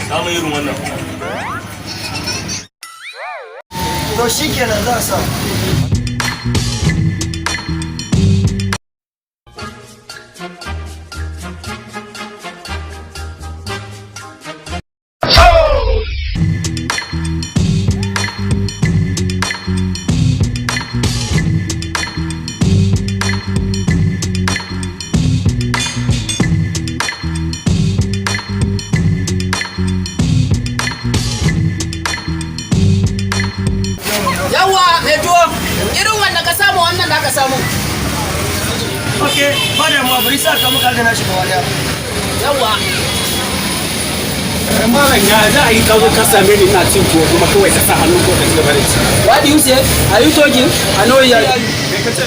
samun irin wannan. To shi kenan za a sa. Yawa, mai tuwo, irin wanda ka samu wannan da ka samu. Ok, ba da mu bari sa ka muka gana shi gaba daya. Yawa. Malam ya za a yi kawo ka same ni ina cin tuwo kuma kawai ka sa hannu ko ka ci gaba da ci. What do you say? Are you talking? I know you are. Me ka ce?